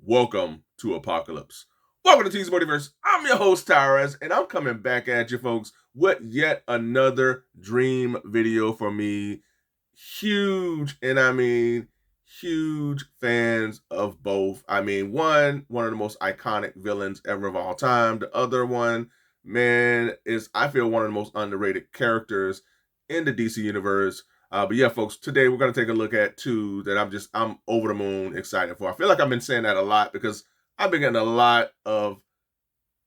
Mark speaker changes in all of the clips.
Speaker 1: Welcome to Apocalypse. Welcome to TC Multiverse. I'm your host, Tyrus, and I'm coming back at you, folks, with yet another dream video for me. Huge, and I mean huge fans of both. I mean, one of the most iconic villains ever of all time. The other one, man, is I feel one of the most underrated characters in the DC universe. But yeah, folks, today we're going to take a look at two that I'm over the moon excited for. I feel like I've been saying that a lot because I've been getting a lot of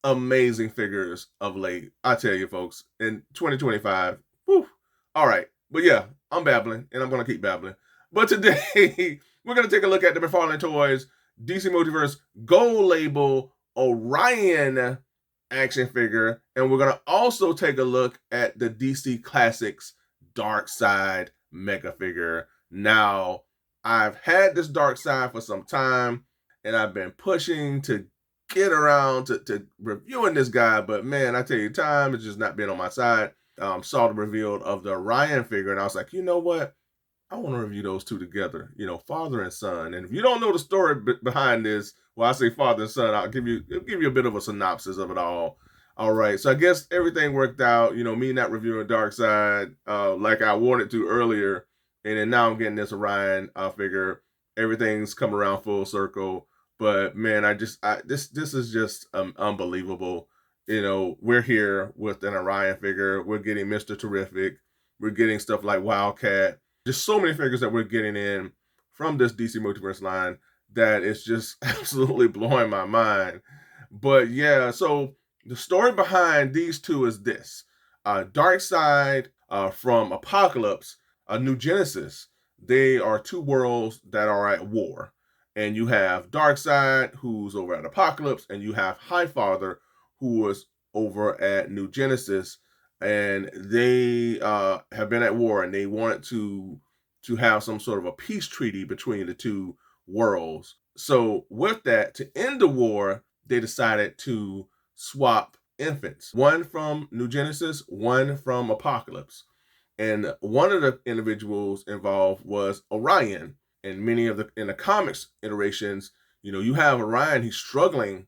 Speaker 1: amazing figures of late. I tell you, folks, in 2025. Whew, all right. But yeah, I'm babbling and I'm going to keep babbling. But today we're going to take a look at the McFarlane Toys DC Multiverse Gold Label Orion action figure. And we're going to also take a look at the DC Classics Darkside mega figure. Now, I've had this Darkside for some time, and I've been pushing to get around to reviewing this guy, but man, I tell you, time has just not been on my side. Saw the reveal of the Orion figure, and I was like, you know what? I want to review those two together, father and son. And if you don't know the story behind this, well, I say father and son, I'll give you a bit of a synopsis of it all. All right, so I guess everything worked out. Me not reviewing Darkside like I wanted to earlier, and then now I'm getting this Orion figure. Everything's come around full circle. But man, this is just unbelievable. We're here with an Orion figure. We're getting Mr. Terrific. We're getting stuff like Wildcat. Just so many figures that we're getting in from this DC Multiverse line that is just absolutely blowing my mind. But yeah, so the story behind these two is this. Darkseid from Apocalypse, New Genesis, they are two worlds that are at war. And you have Darkseid, who's over at Apocalypse, and you have Highfather, who was over at New Genesis. And they have been at war, and they wanted to have some sort of a peace treaty between the two worlds. So with that, to end the war, they decided to swap infants, one from New Genesis, one from Apocalypse. And one of the individuals involved was Orion. And many of in the comics iterations, you have Orion, he's struggling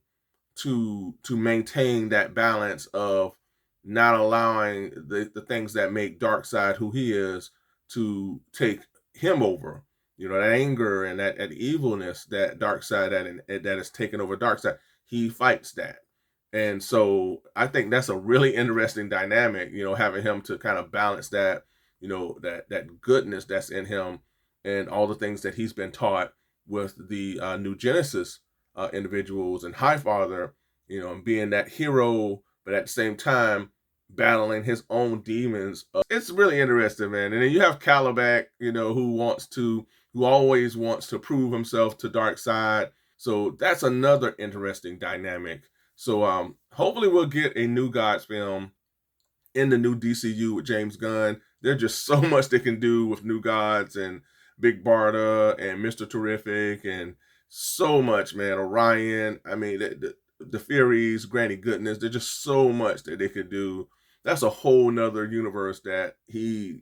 Speaker 1: to maintain that balance of not allowing the things that make Darkseid who he is to take him over. That anger and that evilness that Darkseid that is taken over Darkseid, he fights that. And so I think that's a really interesting dynamic, having him to kind of balance that, that goodness that's in him and all the things that he's been taught with the New Genesis individuals and Highfather, and being that hero, but at the same time battling his own demons. It's really interesting, man. And then you have Calabac, who always wants to prove himself to Darkseid. So that's another interesting dynamic. So hopefully we'll get a New Gods film in the new DCU with James Gunn. There's just so much they can do with New Gods and Big Barda and Mr. Terrific and so much, man. Orion, I mean, the Furies, Granny Goodness, there's just so much that they could do. That's a whole nother universe that he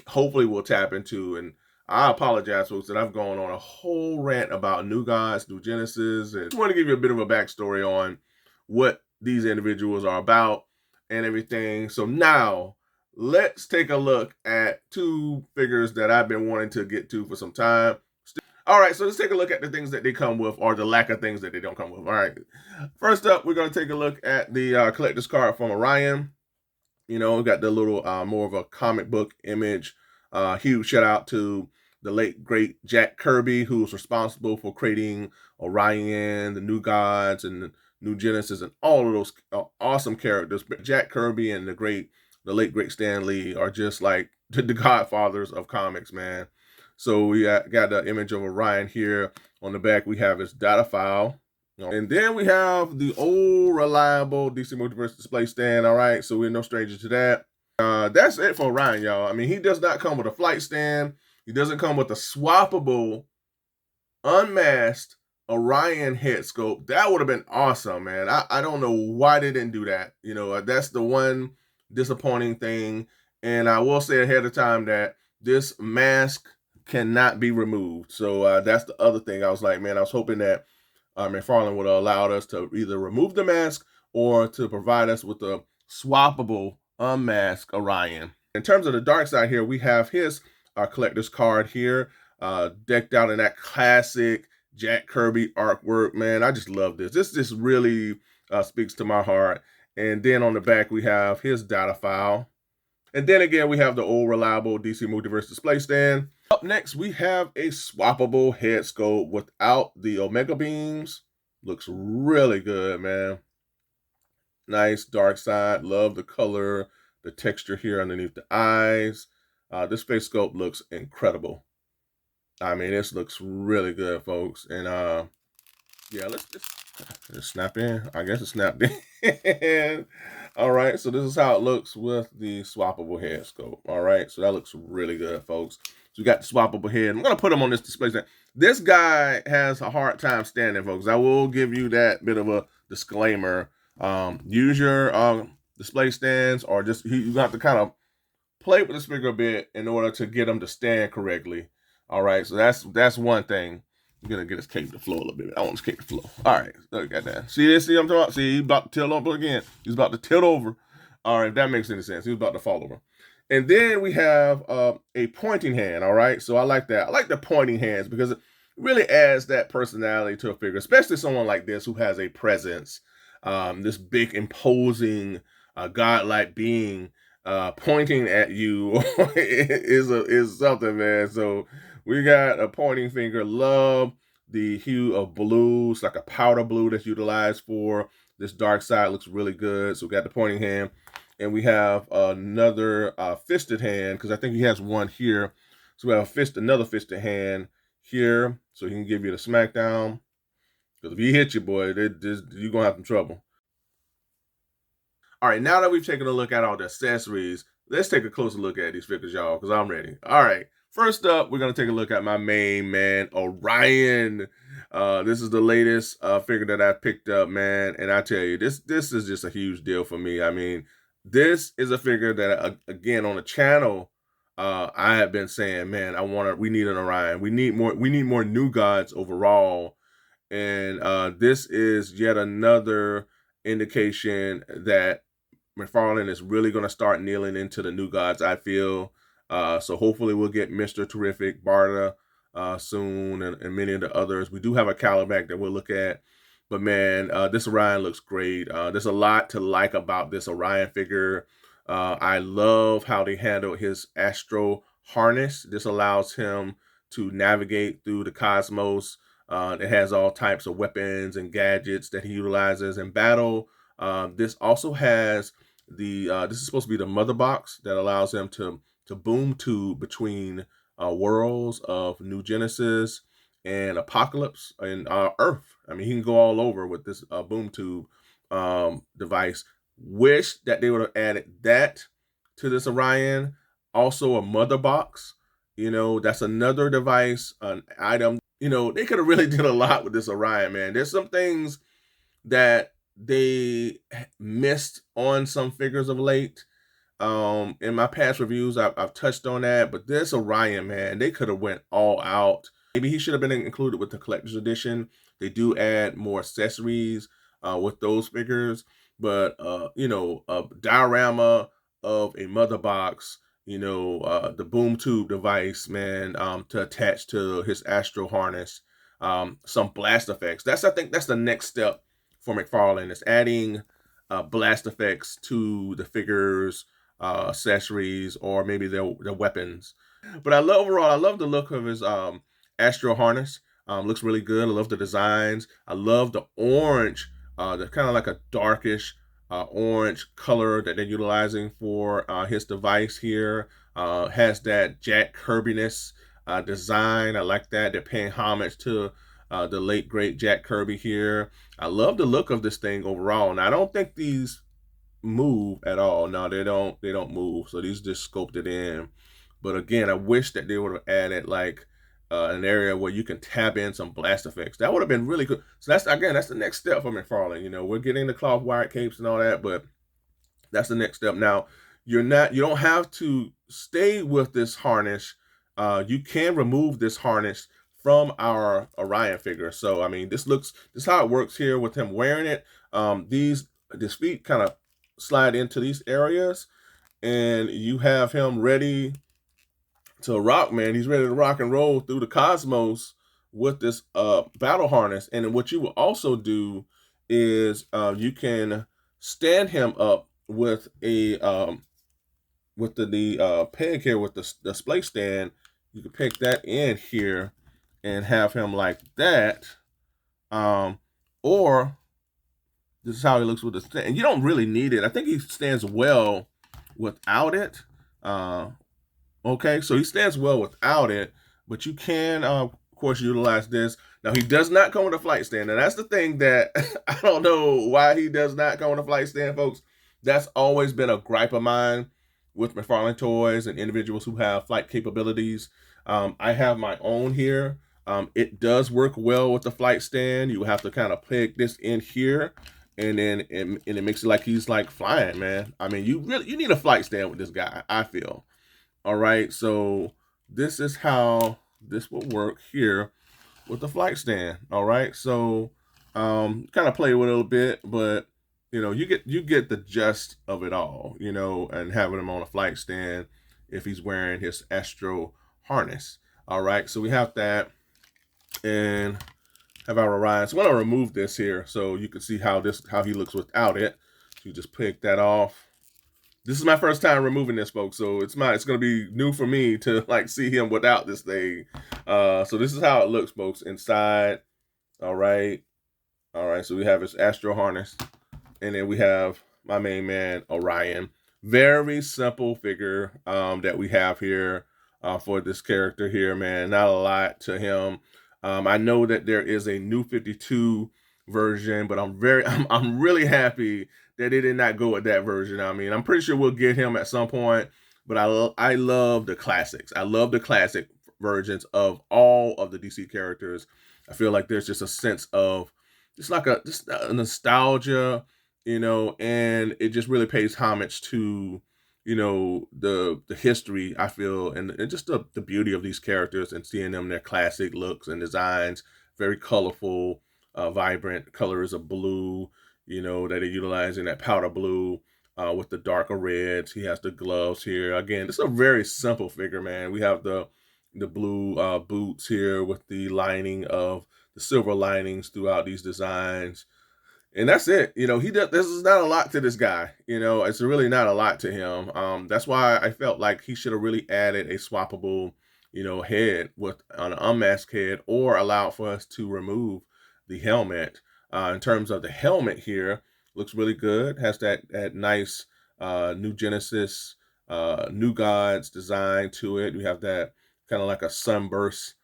Speaker 1: hopefully will tap into. And I apologize, folks, that I've gone on a whole rant about New Gods, New Genesis, and I just want to give you a bit of a backstory on what these individuals are about and everything. So now let's take a look at two figures that I've been wanting to get to for some time. All right, so let's take a look at the things that they come with, or the lack of things that they don't come with. All right, first up, we're going to take a look at the collector's card from Orion. We got the little more of a comic book image. Huge shout out to the late great Jack Kirby, who was responsible for creating Orion, the New Gods, and the New Genesis, and all of those awesome characters. But Jack Kirby and the late great Stan Lee are just like the godfathers of comics, man. So we got the image of Orion here. On the back, we have his data file. And then we have the old reliable DC Multiverse display stand. All right, so we're no stranger to that. That's it for Orion, y'all. I mean, he does not come with a flight stand. He doesn't come with a swappable, unmasked Orion head sculpt. That would have been awesome, man. I don't know why they didn't do that. That's the one disappointing thing. And I will say ahead of time that this mask cannot be removed. So that's the other thing. I was like, man, I was hoping that McFarlane would have allowed us to either remove the mask or to provide us with a swappable unmasked Orion. In terms of the Darkside here, we have his collector's card here, decked out in that classic Jack Kirby artwork. Man, I just love this. This just really speaks to my heart. And then on the back, we have his data file. And then again, we have the old reliable DC Multiverse display stand. Up next, we have a swappable head sculpt without the Omega beams. Looks really good, man. Nice Darkside. Love the color, the texture here underneath the eyes. This face sculpt looks incredible. I mean, this looks really good, folks. And yeah, let's just snap in. I guess it snapped in. All right, so this is how it looks with the swappable head scope. All right, so that looks really good, folks. So we got the swappable head. I'm gonna put him on this display stand. This guy has a hard time standing, folks. I will give you that bit of a disclaimer. Use your display stands, or just you have to kind of play with this figure a bit in order to get him to stand correctly. All right, so that's one thing. I'm gonna get his cape to flow a little bit. I want his cape to flow. All right, look at that. See this? See what I'm talking about? See, he's about to tilt over again. He's about to tilt over. All right, if that makes any sense. He was about to fall over. And then we have a pointing hand. All right, so I like that. I like the pointing hands because it really adds that personality to a figure, especially someone like this who has a presence. This big, imposing, godlike being pointing at you is something, man. So we got a pointing finger. Love the hue of blue. It's like a powder blue that's utilized for this Darkside. Looks really good. So we got the pointing hand. And we have another fisted hand, because I think he has one here. So we have another fisted hand here, so he can give you the smackdown. Because if he hits you, boy, you're going to have some trouble. All right, now that we've taken a look at all the accessories, let's take a closer look at these figures, y'all, because I'm ready. All right, first up, we're going to take a look at my main man, Orion. This is the latest figure that I picked up, man, and I tell you, this is just a huge deal for me. I mean, this is a figure that, again, on the channel, I have been saying, man, we need an Orion. We need more new gods overall. And this is yet another indication that McFarlane is really going to start kneeling into the new gods, I feel. So hopefully we'll get Mr. Terrific, Barda soon, and many of the others. We do have a Calibac that we'll look at. But man, this Orion looks great. There's a lot to like about this Orion figure. I love how they handled his Astro harness. This allows him to navigate through the cosmos. It has all types of weapons and gadgets that he utilizes in battle. This also has this is supposed to be the mother box that allows him to boom tube between worlds of New Genesis and Apocalypse and Earth. I mean, he can go all over with this boom tube device. Wish that they would have added that to this Orion. Also a mother box. You know, that's another device, an item. You know, they could have really did a lot with this Orion, man. There's some things that they missed on some figures of late. In my past reviews, I've touched on that, but this Orion, man, they could have went all out. Maybe he should have been included with the collector's edition. They do add more accessories with those figures, but you know, a diorama of a mother box, you know, the boom tube device, man, to attach to his Astro harness, some blast effects. I think that's the next step for McFarlane, is adding blast effects to the figures, accessories, or maybe their weapons. But overall, I love the look of his Astro harness. Looks really good. I love the designs. I love the orange, the kind of like a darkish orange color that they're utilizing for his device here. Has that Jack Kirby-ness design. I like that. They're paying homage to the late great Jack Kirby here. I love the look of this thing overall. Now, I don't think these move at all. No, they don't move. So these just sculpted in. But again, I wish that they would have added like an area where you can tap in some blast effects. That would have been really good. So that's the next step for McFarlane. You know, we're getting the cloth wired capes and all that, but that's the next step. Now, you don't have to stay with this harness. You can remove this harness from our Orion figure. So I mean, this is how it works here with him wearing it. His feet kind of slide into these areas, and you have him ready to rock, man. He's ready to rock and roll through the cosmos with this battle harness. And what you will also do is you can stand him up with a peg here with the display stand. You can pick that in here and have him like that. Or this is how he looks with the stand. And you don't really need it. I think he stands well without it. Okay, so he stands well without it, but you can, of course, utilize this. Now, he does not come with a flight stand, and that's the thing that I don't know why he does not come with a flight stand, folks. That's always been a gripe of mine with McFarlane toys and individuals who have flight capabilities. I have my own here. It does work well with the flight stand. You have to kind of peg this in here, and then it makes it like he's like flying, man. I mean, you need a flight stand with this guy, I feel. All right, so this is how this will work here with the flight stand. All right, so kind of play with it a little bit, but you get the gist of it all, and having him on a flight stand if he's wearing his Astro harness. All right, so we have that, and have our Orion. So I'm gonna remove this here so you can see how he looks without it. So you just pick that off. This is my first time removing this, folks, so it's gonna be new for me to like see him without this thing. So this is how it looks, folks, inside. All right, so we have his Astro harness, and then we have my main man Orion. Very simple figure that we have here for this character here, man. Not a lot to him. I know that there is a new 52 version, but I'm really happy that they did not go with that version. I mean, I'm pretty sure we'll get him at some point, but I love the classics. I love the classic versions of all of the DC characters. I feel like there's just a sense of just a nostalgia, and it just really pays homage to the history, I feel, and just the beauty of these characters, and seeing them, their classic looks and designs, very colorful, vibrant colors of blue, that they're utilizing, that powder blue with the darker reds. He has the gloves here. Again, it's a very simple figure, man. We have the blue boots here with the lining of the silver linings throughout these designs. And that's it. This is not a lot to this guy. It's really not a lot to him. That's why I felt like he should have really added a swappable, head with an unmasked head, or allowed for us to remove the helmet. In terms of the helmet here, looks really good. Has that nice New Genesis, New Gods design to it. We have that kind of like a sunburst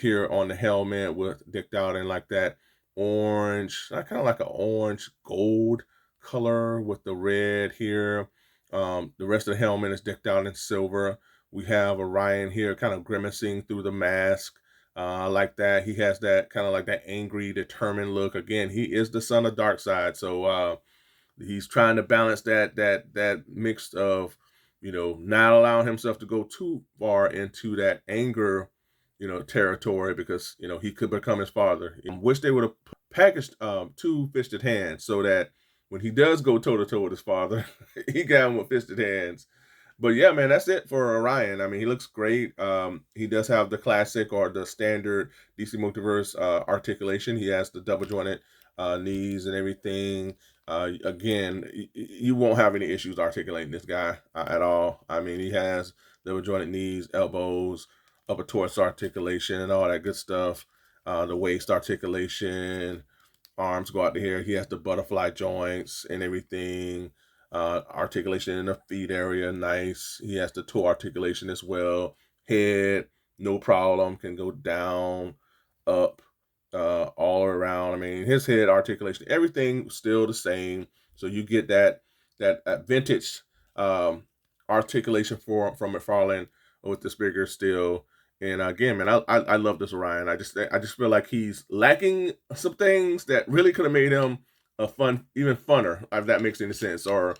Speaker 1: here on the helmet, with decked out in like that orange, kind of like an orange gold color with the red here. The rest of the helmet is decked out in silver. We have Orion here kind of grimacing through the mask. I like that. He has that kind of like that angry, determined look. Again, he is the son of Darkseid, so he's trying to balance that mix of, not allowing himself to go too far into that anger, territory, because he could become his father. I wish they would have packaged two fisted hands, so that when he does go toe to toe with his father, he got him with fisted hands. But yeah, man, that's it for Orion. I mean, he looks great. He does have the classic or the standard DC Multiverse articulation. He has the double jointed knees and everything. Again, you won't have any issues articulating this guy at all. I mean, he has double jointed knees, elbows, upper torso articulation, and all that good stuff. The waist articulation, arms go out to here. He has the butterfly joints and everything. Articulation in the feet area, nice. He has the toe articulation as well. Head, no problem, can go down, up, all around. I mean, his head articulation, everything still the same. So you get that vintage articulation from McFarlane with this figure still. And again, man, I love this Orion. I just feel like he's lacking some things that really could have made him even funner, if that makes any sense, or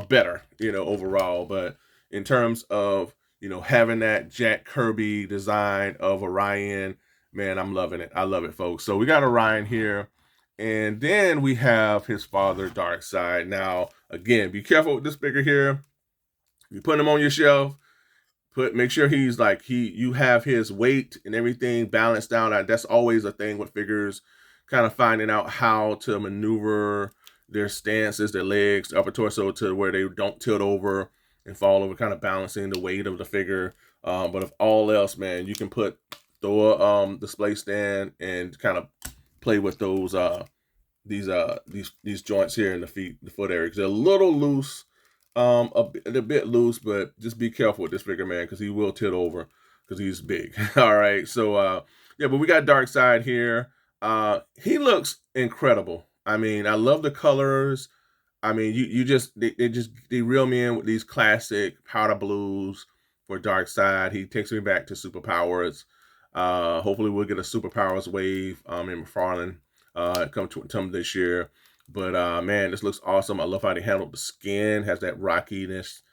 Speaker 1: better, overall. But in terms of having that Jack Kirby design of Orion, man, I'm loving it. I love it, folks. So we got Orion here. And then we have his father, Darkseid. Now, again, be careful with this figure here. You put him on your shelf, make sure he's like you have his weight and everything balanced out. That's always a thing with figures, kind of finding out how to maneuver their stances, their legs, the upper torso to where they don't tilt over and fall over, kind of balancing the weight of the figure. But if all else, man, you can throw a display stand and kind of play with those these joints here in the foot area, because they're a little loose, a bit loose, but just be careful with this figure, man, because he will tilt over because he's big. All right, so yeah, but we got Darkseid here. He looks incredible. I mean, I love the colors. I mean, they reel me in with these classic powder blues for Darkseid. He takes me back to Superpowers. Hopefully we'll get a Superpowers wave in McFarlane come this year. But man, this looks awesome. I love how they handled the skin. Has that rockiness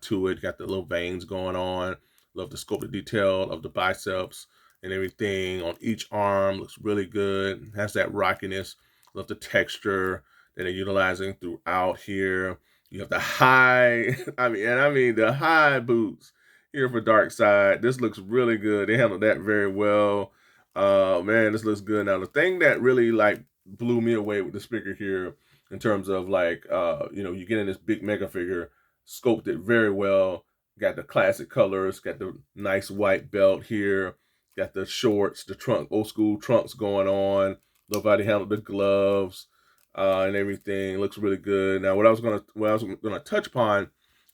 Speaker 1: to it. Got the little veins going on. Love the sculpted detail of the biceps and everything on each arm. Looks really good. Has that rockiness. Love the texture that they're utilizing throughout here. You have the high, I mean the high boots here for Darkseid. This looks really good. They handled that very well. Man, this looks good. Now, the thing that really like blew me away with this figure here, in terms of like, you get in this big mega figure, scoped it very well. Got the classic colors, got the nice white belt here, got the shorts, the trunk, old school trunks going on. Love how they handled the gloves and everything. Looks really good. Now, what I was gonna touch upon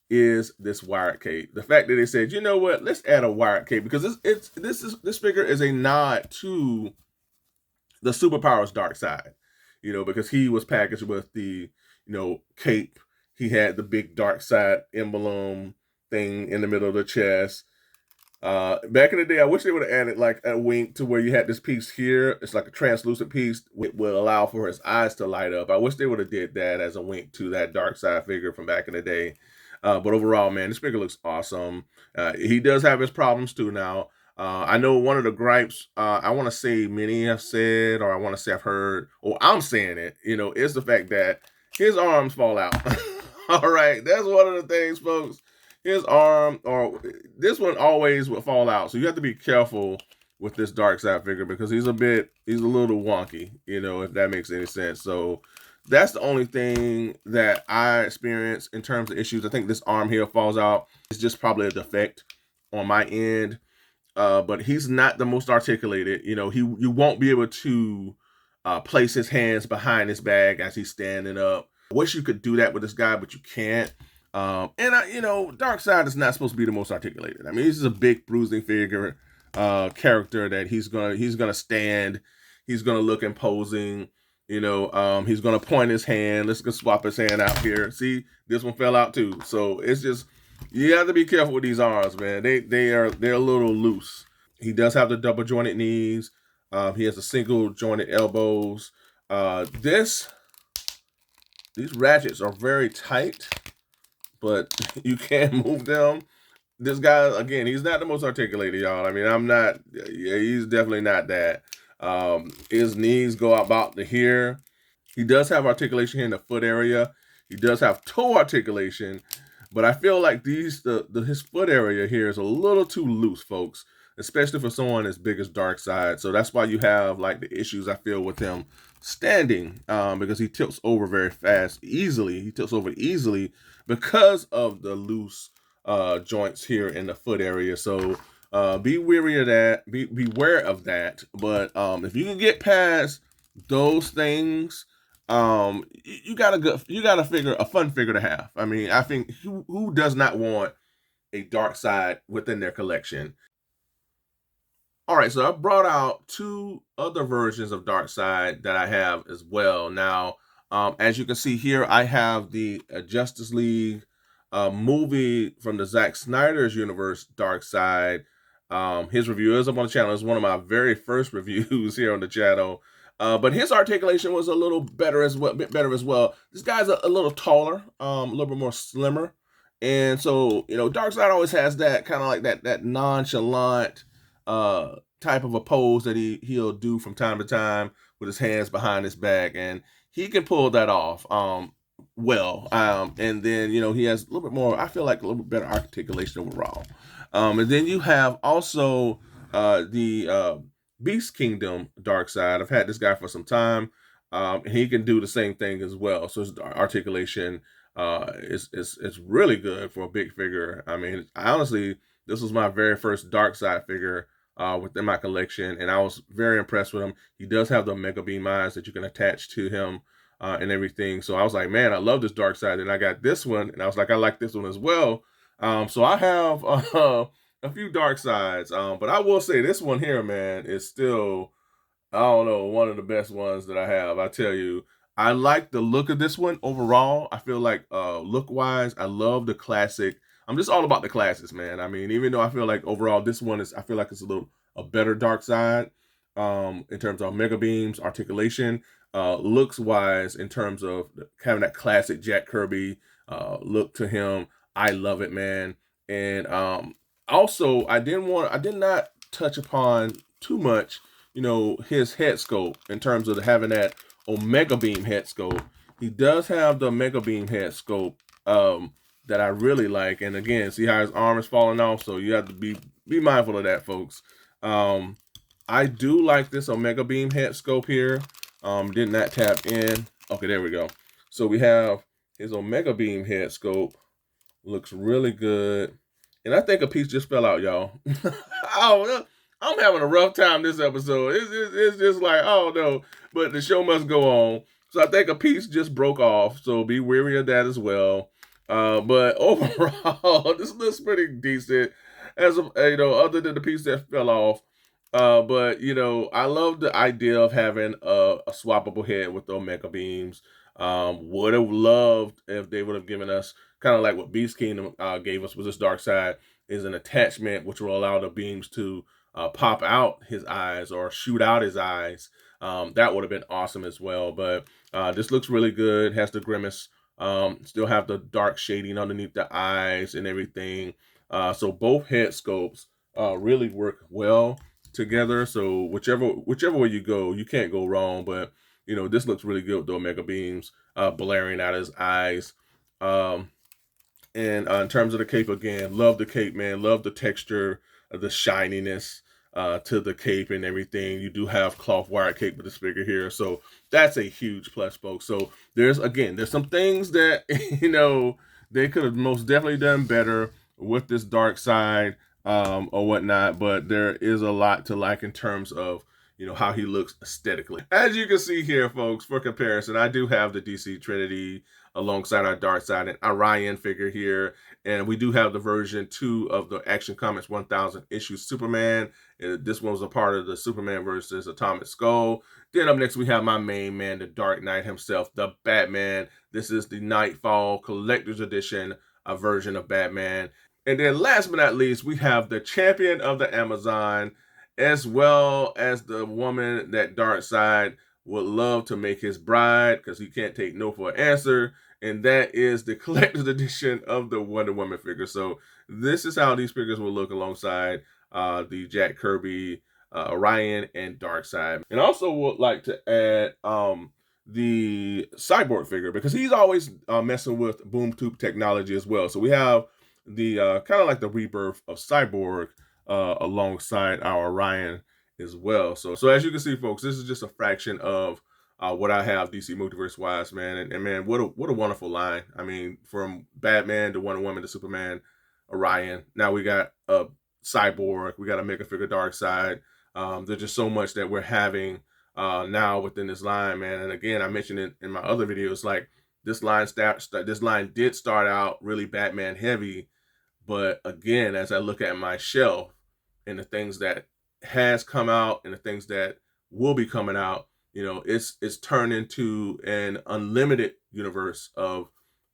Speaker 1: is this wired cape. The fact that they said, you know what, let's add a wired cape, because this figure is a nod to the Superpowers Darkseid, because he was packaged with the cape. He had the big Darkseid emblem thing in the middle of the chest. Back in the day, I wish they would have added like a wink to where you had this piece here. It's like a translucent piece. It will allow for his eyes to light up. I wish they would have did that as a wink to that Darkside figure from back in the day. But overall, man, this figure looks awesome. He does have his problems too now. I know one of the gripes, I want to say many have said, or I want to say I've heard, or I'm saying it, is the fact that his arms fall out. All right, that's one of the things, folks. His arm, or this one, always will fall out. So you have to be careful with this Darkside figure, because he's a little wonky, if that makes any sense. So that's the only thing that I experience in terms of issues. I think this arm here falls out. It's just probably a defect on my end. But he's not the most articulated. You won't be able to place his hands behind his bag as he's standing up. I wish you could do that with this guy, but you can't. Darkseid is not supposed to be the most articulated. I mean, this is a big bruising figure, character that he's gonna stand. He's gonna look imposing. He's gonna point his hand. Let's go swap his hand out here. See, this one fell out too. So it's just, you have to be careful with these arms, man. They're a little loose. He does have the double jointed knees. He has the single jointed elbows. These ratchets are very tight, but you can move them. This guy, again, he's not the most articulated, y'all. I mean, he's definitely not that. His knees go about to here. He does have articulation here in the foot area. He does have toe articulation, but I feel like his foot area here is a little too loose, folks, especially for someone as big as Darkseid. So that's why you have like the issues I feel with him standing, because he tilts over very fast, easily. He tilts over easily because of the loose joints here in the foot area. So be wary of that. Beware of that. But if you can get past those things, you got a fun figure to have. I mean, I think who does not want a Darkseid within their collection? All right, so I brought out two other versions of Darkseid that I have as well. Now, as you can see here, I have the Justice League movie from the Zack Snyder's universe, Darkseid. His review is up on the channel. It's one of my very first reviews here on the channel. But his articulation was a little better as well, This guy's a little taller, a little bit more slimmer. And so, Darkseid always has that kind of like that nonchalant type of a pose that he'll do from time to time with his hands behind his back, and he can pull that off well. And then he has a little bit more. I feel like a little bit better articulation overall. And then you have also the Beast Kingdom Darkside. I've had this guy for some time. He can do the same thing as well. So his articulation is really good for a big figure. I mean, honestly, this was my very first Darkside figure within my collection, and I was very impressed with him. He does have the Mega Beam eyes that you can attach to him and everything. So I was like, man, I love this Darkside. And I got this one, and I was like, I like this one as well. So I have a few Darksides, but I will say this one here, man, is still, I don't know, one of the best ones that I have. I tell you, I like the look of this one overall. I feel like look-wise, I love the classic. I'm just all about the classics, man. I mean, even though I feel like overall this one is, I feel like it's a better Darkside in terms of Mega Beams, articulation, looks-wise, in terms of having that classic Jack Kirby look to him. I love it, man. And also, I did not touch upon too much, his head sculpt in terms of having that Omega Beam head sculpt. He does have the Mega Beam head sculpt that I really like. And again, see how his arm is falling off, so you have to be mindful of that, folks. I do like this Omega Beam head sculpt here. Did not tap in. Okay, there we go. So we have his Omega Beam head sculpt. Looks really good. And I think a piece just fell out, y'all. Oh, I'm having a rough time this episode. It's just like, oh no. But the show must go on. So I think a piece just broke off. So be wary of that as well. But overall, this looks pretty decent. As other than the piece that fell off. But I love the idea of having a swappable head with the Omega Beams. Would have loved if they would have given us kind of like what Beast Kingdom gave us with this Darkside, is an attachment which will allow the beams to pop out his eyes or shoot out his eyes. That would have been awesome as well. But this looks really good. Has the grimace. Still have the dark shading underneath the eyes and everything. So both head sculpts really work well together. So whichever way you go, you can't go wrong. But this looks really good with the Omega Beams blaring out his eyes. And in terms of the cape, again, love the cape, man. Love the texture, the shininess to the cape and everything. You do have cloth wire cape with this figure here, so that's a huge plus, folks. So there's some things that they could have most definitely done better with this Darkside or whatnot, but there is a lot to like in terms of how he looks aesthetically. As you can see here, folks, for comparison, I do have the DC Trinity alongside our Darkside and Orion figure here. And we do have the version 2 of the Action Comics 1000 issue Superman. This one was a part of the Superman versus Atomic Skull. Then up next, we have my main man, the Dark Knight himself, the Batman. This is the Nightfall Collector's Edition version of Batman. And then last but not least, we have the champion of the Amazon, as well as the woman that Darkseid would love to make his bride, because he can't take no for an answer, and that is the collector's edition of the Wonder Woman figure. So this is how these figures will look alongside the Jack Kirby, Orion, and Darkseid. And also would like to add the Cyborg figure, because he's always messing with boom tube technology as well. So we have the kind of like the rebirth of Cyborg alongside our Orion as well. So as you can see, folks, this is just a fraction of what I have DC Multiverse wise, man. And man, what a wonderful line. I mean, from Batman to Wonder Woman to Superman, Orion. Now we got a Cyborg, we got a Mega Figure Darkside. There's just so much that we're having now within this line, man. And again, I mentioned it in my other videos, like this line did start out really Batman heavy, but again, as I look at my shelf and the things that has come out and the things that will be coming out, it's turned into an unlimited universe of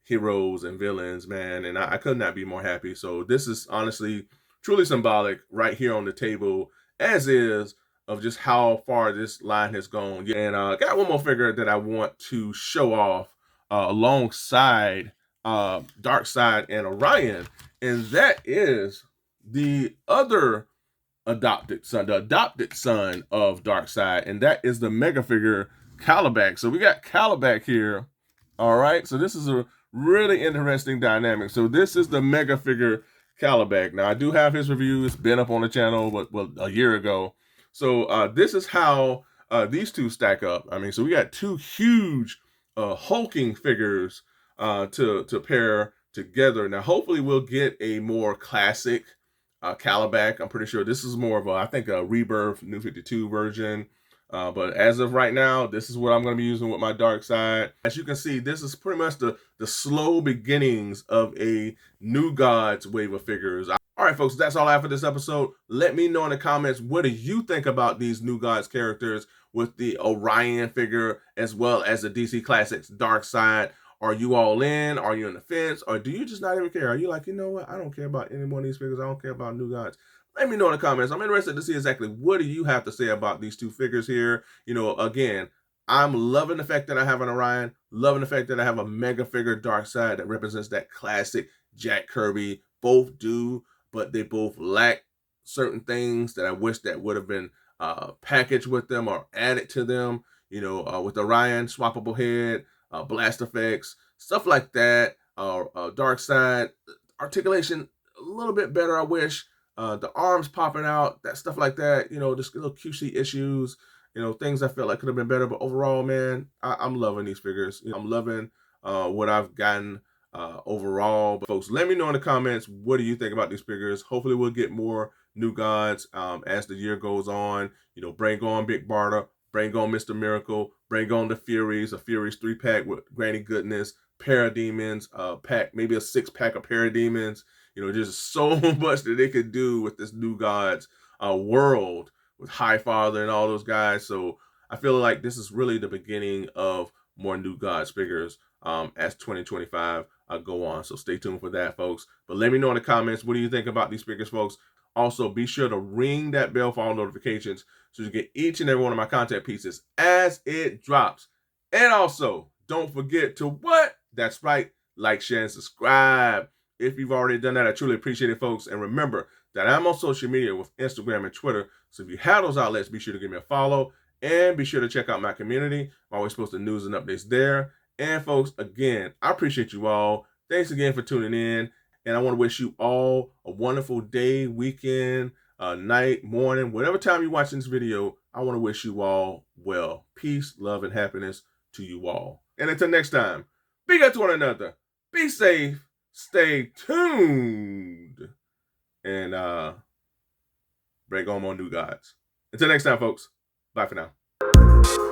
Speaker 1: heroes and villains, man. And I could not be more happy. So this is honestly truly symbolic right here on the table, as is, of just how far this line has gone. And got one more figure that I want to show off alongside Darkseid and Orion, and that is the other adopted son, the adopted son of Darkseid, and that is the mega figure Calabac. So we got Calabac here. All right, so this is a really interesting dynamic. So this is the mega figure Calabac. Now I do have his review. It's been up on the channel, but well, a year ago. So this is how these two stack up. I mean, so we got two huge hulking figures to pair together. Now, hopefully, we'll get a more classic Calabac. I'm pretty sure this is more of a, I think, a Rebirth New 52 version. But as of right now, this is what I'm going to be using with my Darkside. As you can see, this is pretty much the slow beginnings of a New Gods wave of figures. All right, folks, that's all I have for this episode. Let me know in the comments, what do you think about these New Gods characters with the Orion figure as well as the DC Classics Darkside? Are you all in? Are you on the fence? Or do you just not even care? Are you like, you know what? I don't care about any one of these figures. I don't care about New Gods. Let me know in the comments. I'm interested to see exactly what do you have to say about these two figures here. You know, again, I'm loving the fact that I have an Orion, loving the fact that I have a mega figure Darkside that represents that classic Jack Kirby. Both do, but they both lack certain things that I wish that would have been packaged with them or added to them. You know, with Orion, swappable head, blast effects, stuff like that. Darkside articulation a little bit better, I wish. The arms popping out, that stuff like that, you know, just little QC issues, you know, things I felt like could have been better. But overall, man, I'm loving these figures. You know, I'm loving what I've gotten overall. But folks, let me know in the comments, what do you think about these figures? Hopefully we'll get more New Gods as the year goes on. You know, bring on Big Barda, bring on Mr. Miracle, bring on the Furies, a Furies 3-pack with Granny Goodness, Parademons, pack, maybe a 6-pack of Parademons. You know, there's so much that they could do with this New Gods world with Highfather and all those guys. So I feel like this is really the beginning of more New Gods figures as 2025 go on. So stay tuned for that, folks. But let me know in the comments, what do you think about these figures, folks? Also, be sure to ring that bell for all notifications so you get each and every one of my content pieces as it drops. And also, don't forget to what? That's right, like, share, and subscribe. If you've already done that, I truly appreciate it, folks. And remember that I'm on social media with Instagram and Twitter. So if you have those outlets, be sure to give me a follow. And be sure to check out my community. I'm always posting news and updates there. And folks, again, I appreciate you all. Thanks again for tuning in. And I want to wish you all a wonderful day, weekend, night, morning, whatever time you're watching this video. I want to wish you all well. Peace, love, and happiness to you all. And until next time, be good to one another. Be safe. Stay tuned. And bring on more New Gods. Until next time, folks. Bye for now.